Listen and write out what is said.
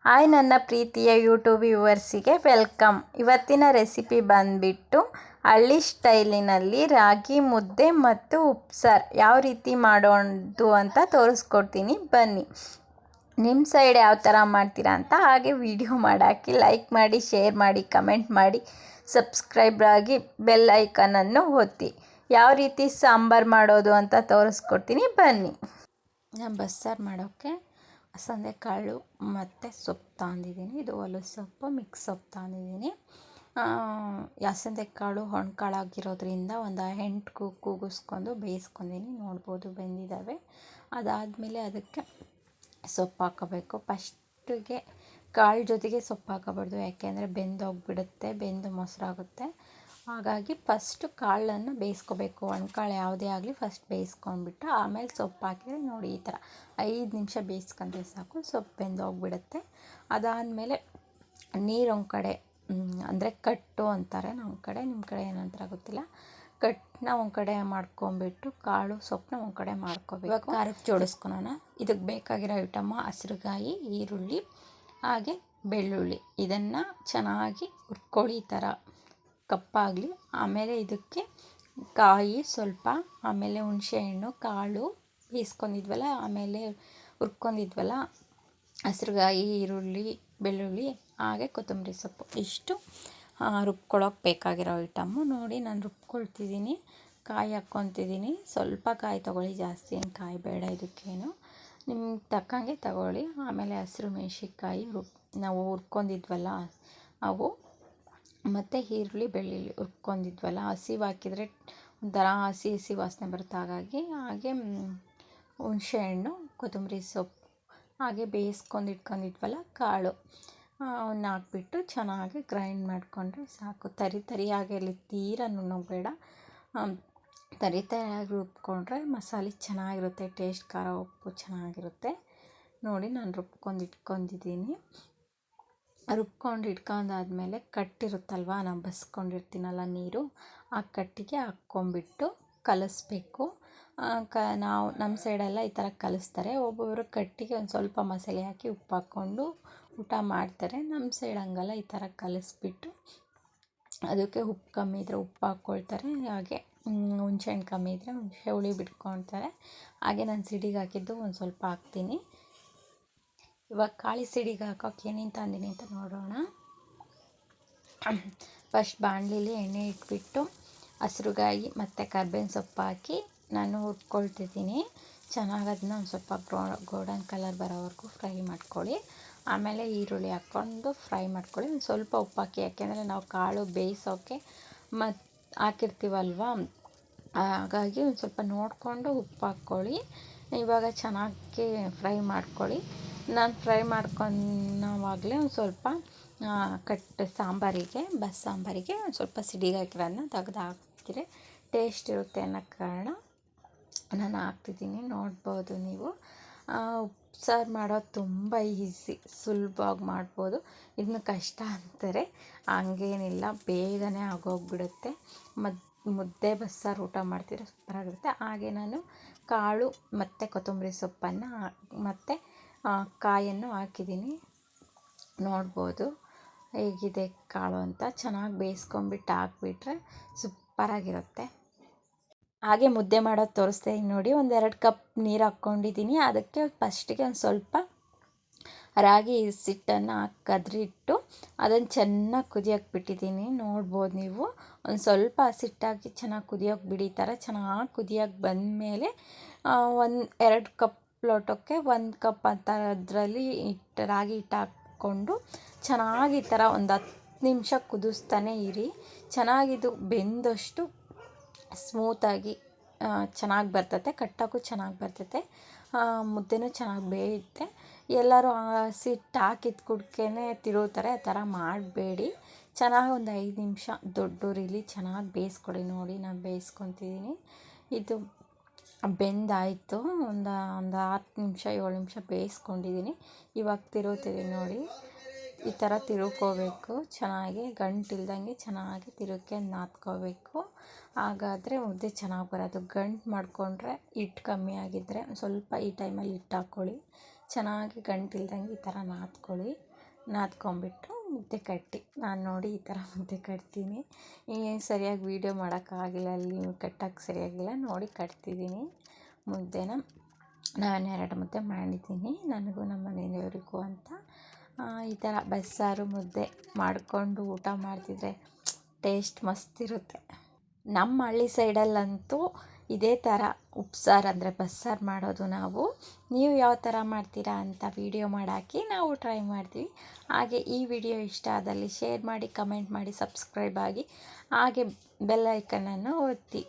Hi ನನ್ನ ಪ್ರೀತಿಯ YouTube ವ್ಯೂವರ್ಸಿಗೆ welcome. ಇವತ್ತಿನ ರೆಸಿಪಿ ಬಂದುಬಿಟ್ಟು ಹಳ್ಳಿ ಸ್ಟೈಲಿನಲ್ಲಿ ರಾಗಿ ಮುದ್ದೆ ಮತ್ತು ಉಪ್ಸಾರು ಯಾವ ರೀತಿ ಮಾಡೋದು ಅಂತ ತೋರಿಸ್ಕೊಡ್ತೀನಿ, ಬನ್ನಿ. ನಿಮ್ಮ ಸೈಡ್ ಯಾವ ಥರ ಮಾಡ್ತೀರಾ ಅಂತ ಹಾಗೆ ವಿಡಿಯೋ ಮಾಡಾಕಿ ಲೈಕ್ ಮಾಡಿ, ಶೇರ್ ಮಾಡಿ, ಕಮೆಂಟ್ ಮಾಡಿ, ಸಬ್ಸ್ಕ್ರೈಬ್ ಆಗಿ ಬೆಲ್ ಐಕನನ್ನು ಒತ್ತಿ. ಯಾವ ರೀತಿ ಸಾಂಬಾರು ಮಾಡೋದು ಅಂತ ತೋರಿಸ್ಕೊಡ್ತೀನಿ, ಬನ್ನಿ. ನಾನು ಬಸ್ಸಾರು ಮಾಡೋಕ್ಕೆ ಕಾಳು ಮತ್ತು ಸೊಪ್ಪು ತಗೊಂಡಿದ್ದೀನಿ. ಇದು ಹೊಲಸು ಸೊಪ್ಪು, ಮಿಕ್ಸ್ ಸೊಪ್ಪು ತಗೊಂಡಿದ್ದೀನಿ. ಕಾಳು ಹೊಣ್ಕಾಳಾಗಿರೋದ್ರಿಂದ ಒಂದು 8 ಕೂಗಿಸ್ಕೊಂಡು ಬೇಯಿಸ್ಕೊಂಡಿದ್ದೀನಿ. ನೋಡ್ಬೋದು ಬೆಂದಿದ್ದಾವೆ. ಅದಾದಮೇಲೆ ಅದಕ್ಕೆ ಸೊಪ್ಪು ಹಾಕೋಬೇಕು. ಫಸ್ಟಿಗೆ ಕಾಳು ಜೊತೆಗೆ ಸೊಪ್ಪು ಹಾಕೋಬಾರ್ದು, ಯಾಕೆಂದರೆ ಬೆಂದೋಗಿಬಿಡುತ್ತೆ, ಬೆಂದು ಮೊಸರಾಗುತ್ತೆ. ಹಾಗಾಗಿ ಫಸ್ಟು ಕಾಳನ್ನು ಬೇಯಿಸ್ಕೋಬೇಕು. ಒಣಕಾಳು ಯಾವುದೇ ಆಗಲಿ ಫಸ್ಟ್ ಬೇಯಿಸ್ಕೊಂಡ್ಬಿಟ್ಟು ಆಮೇಲೆ ಸೊಪ್ಪು ಹಾಕಿದರೆ ನೋಡಿ ಈ ಥರ 5 ನಿಮಿಷ ಬೇಯಿಸ್ಕೊಂಡ್ರೆ ಸಾಕು, ಸೊಪ್ಪು ಬೆಂದೋಗಿಬಿಡುತ್ತೆ. ಅದಾದಮೇಲೆ ನೀರು ಒಂದು ಕಡೆ, ಅಂದರೆ ಕಟ್ಟು ಅಂತಾರೆ ನಮ್ಮ ಕಡೆ, ನಿಮ್ಮ ಕಡೆ ಏನಂತಾರೆ ಗೊತ್ತಿಲ್ಲ, ಕಟ್ಟನ್ನ ಒಂದು ಕಡೆ ಮಾಡ್ಕೊಂಬಿಟ್ಟು ಕಾಳು ಸೊಪ್ಪನ್ನ ಒಂದು ಕಡೆ ಮಾಡ್ಕೋಬೇಕು. ಇವಾಗ ಖಾರಕ್ಕೆ ಜೋಡಿಸ್ಕೊಳೋಣ. ಇದಕ್ಕೆ ಬೇಕಾಗಿರೋ ಐಟಮ್ಮ ಹಸಿರುಗಾಯಿ, ಈರುಳ್ಳಿ ಹಾಗೆ ಬೆಳ್ಳುಳ್ಳಿ. ಇದನ್ನು ಚೆನ್ನಾಗಿ ಹುರ್ಕೊಳ್ಳಿ ಈ ಥರ ಕಪ್ಪಾಗಲಿ. ಆಮೇಲೆ ಇದಕ್ಕೆ ಕಾಯಿ ಸ್ವಲ್ಪ, ಆಮೇಲೆ ಹುಣಸೆಹಣ್ಣು, ಕಾಳು ಬೇಯಿಸ್ಕೊಂಡಿದ್ವಲ್ಲ, ಆಮೇಲೆ ಹುರ್ಕೊಂಡಿದ್ವಲ್ಲ, ಹಸಿರುಗಾಯಿ, ಈರುಳ್ಳಿ, ಬೆಳ್ಳುಳ್ಳಿ ಹಾಗೆ ಕೊತ್ತಂಬರಿ ಸೊಪ್ಪು, ಇಷ್ಟು ರುಬ್ಕೊಳ್ಳೋಕೆ ಬೇಕಾಗಿರೋ ಐಟಮ್ಮು. ನೋಡಿ ನಾನು ರುಬ್ಕೊಳ್ತಿದ್ದೀನಿ, ಕಾಯಿ ಹಾಕ್ಕೊತಿದ್ದೀನಿ. ಸ್ವಲ್ಪ ಕಾಯಿ ತೊಗೊಳ್ಳಿ, ಜಾಸ್ತಿ ಏನು ಕಾಯಿ ಬೇಡ ಇದಕ್ಕೇನು, ನಿಮ್ಗೆ ತಕ್ಕಂಗೆ ತಗೊಳ್ಳಿ. ಆಮೇಲೆ ಹಸಿರು ಮೆಣಸಿನ್ಕಾಯಿ ನಾವು ಹುರ್ಕೊಂಡಿದ್ವಲ್ಲ ಅವು, ಮತ್ತು ಈರುಳ್ಳಿ, ಬೆಳ್ಳುಳ್ಳಿ ಹುರ್ಕೊಂಡಿದ್ವಲ್ಲ, ಹಸಿವು ಹಾಕಿದರೆ ಒಂಥರ ಹಸಿ ಹಸಿ ವಾಸನೆ ಬರುತ್ತೆ. ಹಾಗೆ ಹುಣಸೆಹಣ್ಣು, ಕೊತ್ತಂಬರಿ ಸೊಪ್ಪು, ಹಾಗೆ ಇಟ್ಕೊಂಡಿದ್ವಲ್ಲ ಕಾಳು, ಅವನ್ನ ಹಾಕ್ಬಿಟ್ಟು ಚೆನ್ನಾಗಿ ಗ್ರೈಂಡ್ ಮಾಡಿಕೊಂಡ್ರೆ ಸಾಕು. ತರಿಯಾಗಿರಲಿ, ತೀರ ನುಣ್ಣಗೆ ತರಿಯಾಗಿ ರುಬ್ಕೊಂಡ್ರೆ ಮಸಾಲೆ ಚೆನ್ನಾಗಿರುತ್ತೆ, ಟೇಸ್ಟ್, ಖಾರ, ಉಪ್ಪು ಚೆನ್ನಾಗಿರುತ್ತೆ. ನೋಡಿ ನಾನು ಇಟ್ಕೊಂಡಿದ್ದೀನಿ. ಇಟ್ಕೊಂಡಾದ್ಮೇಲೆ ಕಟ್ಟಿರುತ್ತಲ್ವ, ನಾನು ಬಸ್ಕೊಂಡಿರ್ತೀನಲ್ಲ ನೀರು, ಆ ಕಟ್ಟಿಗೆ ಹಾಕ್ಕೊಂಬಿಟ್ಟು ಕಲಿಸ್ಬೇಕು. ನಾವು ನಮ್ಮ ಸೈಡೆಲ್ಲ ಈ ಥರ ಕಲಿಸ್ತಾರೆ. ಒಬ್ಬೊಬ್ಬರು ಕಟ್ಟಿಗೆ ಒಂದು ಸ್ವಲ್ಪ ಮಸಾಲೆ ಹಾಕಿ ಉಪ್ಪು ಹಾಕ್ಕೊಂಡು ಊಟ ಮಾಡ್ತಾರೆ. ನಮ್ಮ ಸೈಡ್ ಹಂಗಲ್ಲ, ಈ ಥರ ಕಲಿಸ್ಬಿಟ್ಟು ಅದಕ್ಕೆ ಉಪ್ಪು ಕಮ್ಮಿ ಇದ್ದರೆ ಉಪ್ಪು ಹಾಕ್ಕೊಳ್ತಾರೆ. ಹಾಗೆ ಹುಣಸೆಹಣ್ಣು ಕಮ್ಮಿ ಇದ್ದರೆ ಹುಣಸೆ ಹುಳಿ ಬಿಟ್ಕೊಳ್ತಾರೆ. ಹಾಗೆ ನಾನು ಸಿಡಿಗೆ ಹಾಕಿದ್ದು ಒಂದು ಸ್ವಲ್ಪ ಹಾಕ್ತೀನಿ. ಇವಾಗ ಕಾಳಿ ಸಿಡಿಗೆ ಹಾಕೋಕೆ ಏನೇನು ತಂದಿನಿ ಅಂತ ನೋಡೋಣ. ಫಸ್ಟ್ ಬಾಣಲಿಲಿ ಎಣ್ಣೆ ಇಟ್ಬಿಟ್ಟು ಹಸಿರುಗಾಯಿ ಮತ್ತು ಕರ್ಬೇವಿನ ಸೊಪ್ಪು ಹಾಕಿ ನಾನು ಹುರ್ಕೊಳ್ತಿದ್ದೀನಿ. ಚೆನ್ನಾಗಿ ಅದನ್ನ ಒಂದು ಸ್ವಲ್ಪ ಗೋಲ್ಡನ್ ಕಲರ್ ಬರೋವರೆಗೂ ಫ್ರೈ ಮಾಡ್ಕೊಳ್ಳಿ. ಆಮೇಲೆ ಈರುಳ್ಳಿ ಹಾಕ್ಕೊಂಡು ಫ್ರೈ ಮಾಡ್ಕೊಳ್ಳಿ. ಒಂದು ಸ್ವಲ್ಪ ಉಪ್ಪು ಹಾಕಿ, ಯಾಕೆಂದರೆ ನಾವು ಕಾಳು ಬೇಯಿಸೋಕ್ಕೆ ಹಾಕಿರ್ತೀವಲ್ವ, ಹಾಗಾಗಿ ಒಂದು ಸ್ವಲ್ಪ ನೋಡಿಕೊಂಡು ಉಪ್ಪು ಹಾಕ್ಕೊಳ್ಳಿ. ಇವಾಗ ಚೆನ್ನಾಗಿ ಫ್ರೈ ಮಾಡ್ಕೊಳ್ಳಿ. ನಾನು ಫ್ರೈ ಮಾಡ್ಕೊಳ್ಳೋವಾಗಲೇ ಒಂದು ಸ್ವಲ್ಪ ಸಾಂಬಾರಿಗೆ ಒಂದು ಸ್ವಲ್ಪ ಸಿಡಿಗೆ ಹಾಕಿರೋದನ್ನ ತೆಗ್ದು ಹಾಕಿದ್ರೆ ಟೇಸ್ಟ್ ಇರುತ್ತೆ ಅನ್ನೋ ಕಾರಣ ನಾನು ಹಾಕ್ತಿದ್ದೀನಿ. ನೋಡ್ಬೋದು ನೀವು. ಉಪ್ಸಾರು ಮಾಡೋದು ತುಂಬ ಈಸಿ, ಸುಲಭವಾಗಿ ಮಾಡ್ಬೋದು. ಇದನ್ನು ಕಷ್ಟ ಅಂತಾರೆ, ಹಂಗೇನಿಲ್ಲ, ಬೇಗನೆ ಆಗೋಗ್ಬಿಡುತ್ತೆ. ಮುದ್ದೆ ಬಸ್ಸಾರು ಊಟ ಮಾಡ್ತಿದ್ರೆ ಸೂಪರಾಗಿರುತ್ತೆ. ಹಾಗೆ ನಾನು ಕಾಳು ಮತ್ತು ಕೊತ್ತಂಬರಿ ಸೊಪ್ಪನ್ನು ಮತ್ತು ಕಾಯನ್ನು ಹಾಕಿದ್ದೀನಿ. ನೋಡ್ಬೋದು ಹೇಗಿದೆ ಕಾಳು ಅಂತ. ಚೆನ್ನಾಗಿ ಬೇಯಿಸ್ಕೊಂಬಿಟ್ಟು ಹಾಕ್ಬಿಟ್ರೆ ಸೂಪರಾಗಿರುತ್ತೆ. ಹಾಗೆ ಮುದ್ದೆ ಮಾಡೋದು ತೋರಿಸ್ತೀನಿ ನೋಡಿ. 1-2 ಕಪ್ ನೀರು ಹಾಕ್ಕೊಂಡಿದ್ದೀನಿ. ಅದಕ್ಕೆ ಫಸ್ಟಿಗೆ ಒಂದು ಸ್ವಲ್ಪ ರಾಗಿ ಹಿಟ್ಟನ್ನು ಕದ್ರಿಟ್ಟು ಅದನ್ನು ಚೆನ್ನಾಗಿ ಕುದಿಯೋಕೆ ಬಿಟ್ಟಿದ್ದೀನಿ. ನೋಡ್ಬೋದು ನೀವು. ಒಂದು ಸ್ವಲ್ಪ ಹಸಿಟ್ಟಾಗಿ ಚೆನ್ನಾಗಿ ಕುದಿಯೋಕೆ ಬಿಡಿ. ಈ ಥರ ಚೆನ್ನಾಗಿ ಕುದಿಯೋಕೆ ಬಂದಮೇಲೆ 2 ಕಪ್ ಲೋಟಕ್ಕೆ 1 ಕಪ್ ಅಂತ ಅದರಲ್ಲಿ ರಾಗಿ ಹಿಟ್ಟು ಹಾಕ್ಕೊಂಡು ಚೆನ್ನಾಗಿ ಈ ಥರ ಒಂದು 10 ನಿಮಿಷ ಕುದಿಸ್ತಾನೆ ಇರಿ. ಚೆನ್ನಾಗಿದು ಬೆಂದಷ್ಟು ಸ್ಮೂತಾಗಿ ಚೆನ್ನಾಗಿ ಬರ್ತೈತೆ, ಕಟ್ಟೋಕ್ಕೂ ಚೆನ್ನಾಗಿ ಬರ್ತೈತೆ, ಮುದ್ದೆನೂ ಚೆನ್ನಾಗಿ ಬೇಯುತ್ತೆ. ಎಲ್ಲರೂ ಹಸಿ ಹಿಟ್ಟು ಹಾಕಿದ ಕುಡ್ಕೆನೇ ತಿರುವ್ತಾರೆ, ಆ ಥರ ಮಾಡಬೇಡಿ. ಚೆನ್ನಾಗಿ ಒಂದು 5 ನಿಮಿಷ ದೊಡ್ಡೂರಿಲಿ ಚೆನ್ನಾಗಿ ಬೇಯಿಸ್ಕೊಡಿ. ನೋಡಿ ನಾನು ಬೇಯಿಸ್ಕೊತಿದ್ದೀನಿ. ಇದು ಬೆಂದಾಯಿತು. ಒಂದು 6 ನಿಮಿಷ 7 ನಿಮಿಷ ಬೇಯಿಸ್ಕೊಂಡಿದ್ದೀನಿ. ಇವಾಗ ತಿರುವ್ತಿದ್ದೀನಿ ನೋಡಿ. ಈ ಥರ ತಿರುವ್ಕೋಬೇಕು, ಚೆನ್ನಾಗಿ ಗಂಟಿಲ್ದಂಗೆ ಚೆನ್ನಾಗಿ ತಿರುಗ್ಕೊಂಡು ನಾದ್ಕೋಬೇಕು. ಹಾಗಾದರೆ ಮುದ್ದೆ ಚೆನ್ನಾಗಿ ಬರೋದು. ಗಂಟು ಮಾಡಿಕೊಂಡ್ರೆ ಹಿಟ್ಟು ಕಮ್ಮಿ ಆಗಿದ್ದರೆ ಸ್ವಲ್ಪ ಈ ಟೈಮಲ್ಲಿ ಹಿಟ್ಟು ಹಾಕ್ಕೊಳ್ಳಿ, ಚೆನ್ನಾಗಿ ಗಂಟಿಲ್ದಂಗೆ ಈ ಥರ ನಾದ್ಕೊಂಬಿಟ್ಟು ಮುದ್ದೆ ಕಟ್ಟಿ ನಾನು ನೋಡಿ ಈ ಥರ ಮುದ್ದೆ ಕಟ್ತೀನಿ. ಸರಿಯಾಗಿ ವೀಡಿಯೋ ಮಾಡೋಕ್ಕಾಗಿಲ್ಲ, ಅಲ್ಲಿ ಕಟ್ಟೋಕ್ಕೆ ಸರಿಯಾಗಿಲ್ಲ, ನೋಡಿ ಕಟ್ತಿದ್ದೀನಿ ಮುದ್ದೆನ. ನಾನು 2 ಮುದ್ದೆ ಮಾಡಿದ್ದೀನಿ, ನನಗೂ ನಮ್ಮ ಮನೆಯವರಿಗೂ ಅಂತ. ಈ ಥರ ಬಸ್ಸಾರು ಮುದ್ದೆ ಮಾಡಿಕೊಂಡು ಊಟ ಮಾಡ್ತಿದ್ರೆ ಟೇಸ್ಟ್ ಮಸ್ತಿರುತ್ತೆ. ನಮ್ಮ ಹಳ್ಳಿ ಸೈಡಲ್ಲಂತೂ ಇದೇ ಥರ ಉಪ್ಸಾರು ಅಂದರೆ ಬಸ್ಸಾರು ಮಾಡೋದು ನಾವು. ನೀವು ಯಾವ ಥರ ಮಾಡ್ತೀರಾ ಅಂತ ವಿಡಿಯೋ ಮಾಡಾಕಿ, ನಾವು ಟ್ರೈ ಮಾಡ್ತೀವಿ. ಹಾಗೆ ಈ ವಿಡಿಯೋ ಇಷ್ಟ ಆದಲ್ಲಿ ಶೇರ್ ಮಾಡಿ, ಕಮೆಂಟ್ ಮಾಡಿ, ಸಬ್ಸ್ಕ್ರೈಬ್ ಆಗಿ, ಹಾಗೆ ಬೆಲ್ ಐಕನನ್ನು ಒತ್ತಿ.